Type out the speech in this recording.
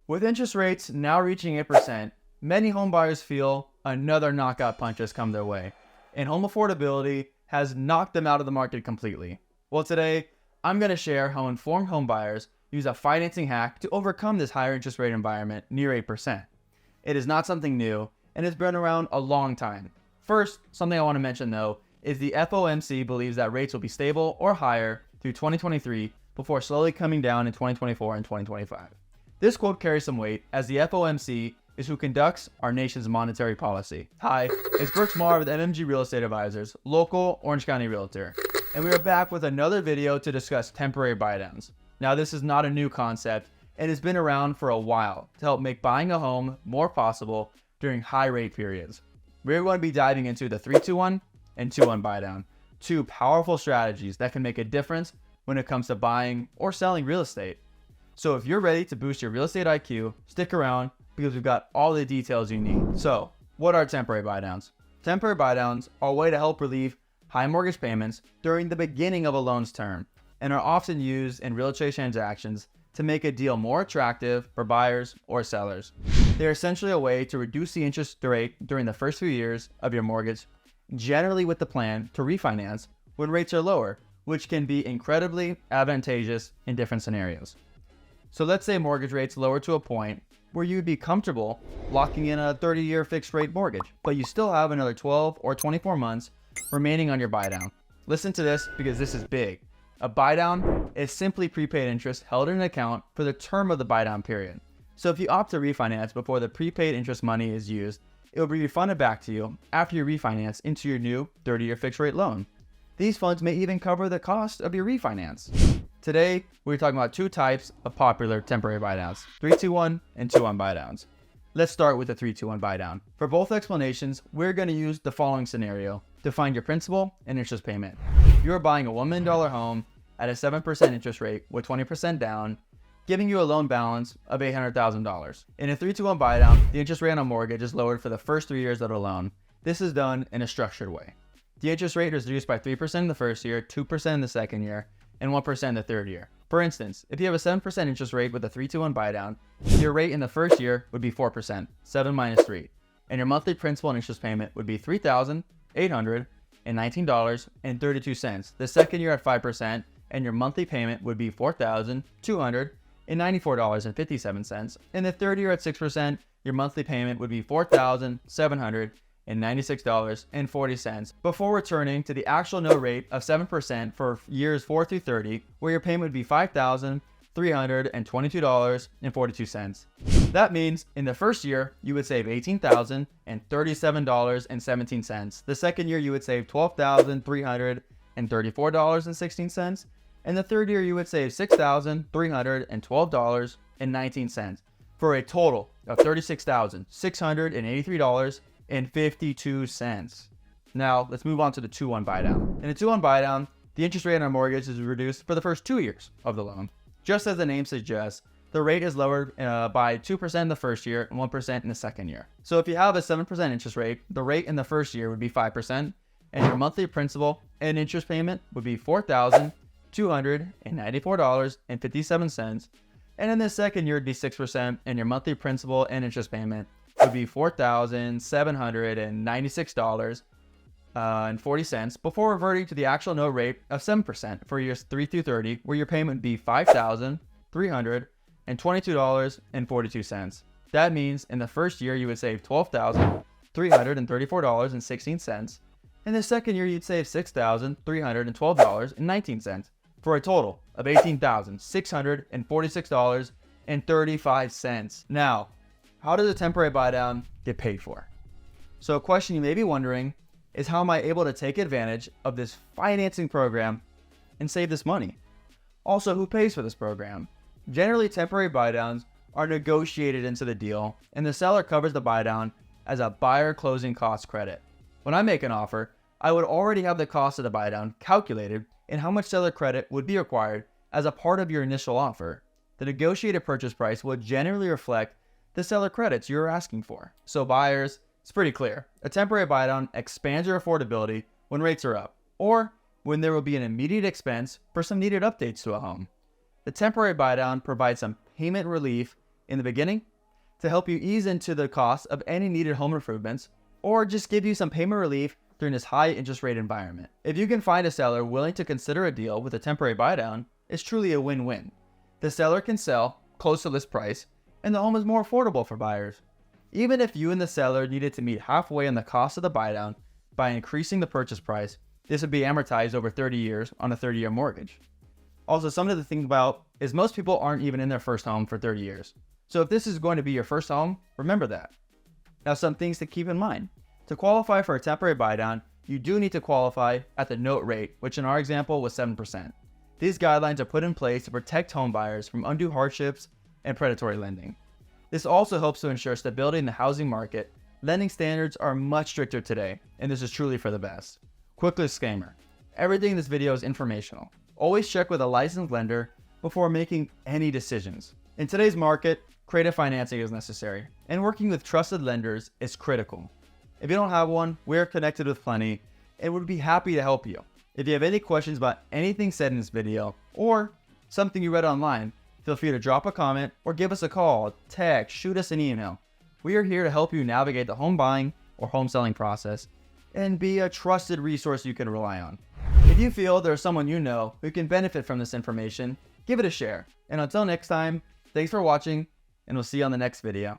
With interest rates now reaching 8%, many homebuyers feel another knockout punch has come their way, and home affordability has knocked them out of the market completely. Well, today, I'm going to share how informed homebuyers use a financing hack to overcome this higher interest rate environment near 8%. It is not something new, and it's been around a long time. First, something I want to mention though, is the FOMC believes that rates will be stable or higher through 2023 before slowly coming down in 2024 and 2025. This quote carries some weight as the FOMC is who conducts our nation's monetary policy. Hi, it's Brooks Marr with MMG Real Estate Advisors, local Orange County realtor, and we are back with another video to discuss temporary buydowns. Now, this is not a new concept and has been around for a while to help make buying a home more possible during high rate periods. We're going to be diving into the 3-2-1 and 2-1 buydown, two powerful strategies that can make a difference when it comes to buying or selling real estate. So if you're ready to boost your real estate IQ, stick around because we've got all the details you need. So what are temporary buydowns? Temporary buydowns are a way to help relieve high mortgage payments during the beginning of a loan's term and are often used in real estate transactions to make a deal more attractive for buyers or sellers. They're essentially a way to reduce the interest rate during the first few years of your mortgage, generally with the plan to refinance when rates are lower, which can be incredibly advantageous in different scenarios. So let's say mortgage rates lower to a point where you'd be comfortable locking in a 30-year fixed rate mortgage, but you still have another 12 or 24 months remaining on your buydown. Listen to this because this is big. A buydown is simply prepaid interest held in an account for the term of the buydown period. So if you opt to refinance before the prepaid interest money is used, it will be refunded back to you after you refinance into your new 30-year fixed rate loan. These funds may even cover the cost of your refinance. Today, we're talking about two types of popular temporary buydowns, 3-2-1 and 2-1 buydowns. Let's start with the 3-2-1 buydown. For both explanations, we're going to use the following scenario to find your principal and interest payment. You're buying a $1 million home at a 7% interest rate with 20% down, giving you a loan balance of $800,000. In a 3-2-1 buydown, the interest rate on a mortgage is lowered for the first 3 years of the loan. This is done in a structured way. The interest rate is reduced by 3% in the first year, 2% in the second year, and 1% in the third year. For instance, if you have a 7% interest rate with a 3-2-1 buydown, your rate in the first year would be 4%, 7 minus 3, and your monthly principal and interest payment would be $3,819.32. The second year at 5%, and your monthly payment would be $4,294.57. In the third year at 6%, your monthly payment would be $4,796.40 before returning to the actual note rate of 7% for years 4 through 30, where your payment would be $5,322.42. That means in the first year, you would save $18,037.17. The second year, you would save $12,334.16. And the third year, you would save $6,312.19 for a total of $36,683.52. Now, let's move on to the 2-1 buydown. In a 2-1 buydown, the interest rate on our mortgage is reduced for the first 2 years of the loan. Just as the name suggests, the rate is lowered by 2% in the first year and 1% in the second year. So if you have a 7% interest rate, the rate in the first year would be 5%, and your monthly principal and interest payment would be $4,294.57. And in the second year, it'd be 6%, and your monthly principal and interest payment would be $4,796.40 before reverting to the actual note rate of 7% for years 3 through 30, where your payment would be $5,322.42. That means in the first year, you would save $12,334.16. In the second year, you'd save $6,312.19 for a total of $18,646.35. Now, how does a temporary buydown get paid for? So a question you may be wondering is, how am I able to take advantage of this financing program and save this money? Also, who pays for this program? Generally, temporary buydowns are negotiated into the deal, and the seller covers the buydown as a buyer closing cost credit. When I make an offer, I would already have the cost of the buydown calculated and how much seller credit would be required as a part of your initial offer. The negotiated purchase price will generally reflect the seller credits you're asking for. So buyers, it's pretty clear. A temporary buydown expands your affordability when rates are up, or when there will be an immediate expense for some needed updates to a home. The temporary buydown provides some payment relief in the beginning to help you ease into the cost of any needed home improvements, or just give you some payment relief during this high interest rate environment. If you can find a seller willing to consider a deal with a temporary buydown, it's truly a win-win. The seller can sell close to list price, and the home is more affordable for buyers. Even if you and the seller needed to meet halfway on the cost of the buydown by increasing the purchase price, this would be amortized over 30 years on a 30-year mortgage. Also, something to think about is most people aren't even in their first home for 30 years. So if this is going to be your first home, remember that. Now, some things to keep in mind. To qualify for a temporary buydown, you do need to qualify at the note rate, which in our example was 7%. These guidelines are put in place to protect home buyers from undue hardships and predatory lending. This also helps to ensure stability in the housing market. Lending standards are much stricter today, and this is truly for the best. Quick disclaimer, everything in this video is informational. Always check with a licensed lender before making any decisions. In today's market, creative financing is necessary, and working with trusted lenders is critical. If you don't have one, we're connected with plenty and would be happy to help you. If you have any questions about anything said in this video or something you read online, feel free to drop a comment or give us a call, text, shoot us an email. We are here to help you navigate the home buying or home selling process and be a trusted resource you can rely on. If you feel there's someone you know who can benefit from this information, give it a share. And until next time, thanks for watching, and we'll see you on the next video.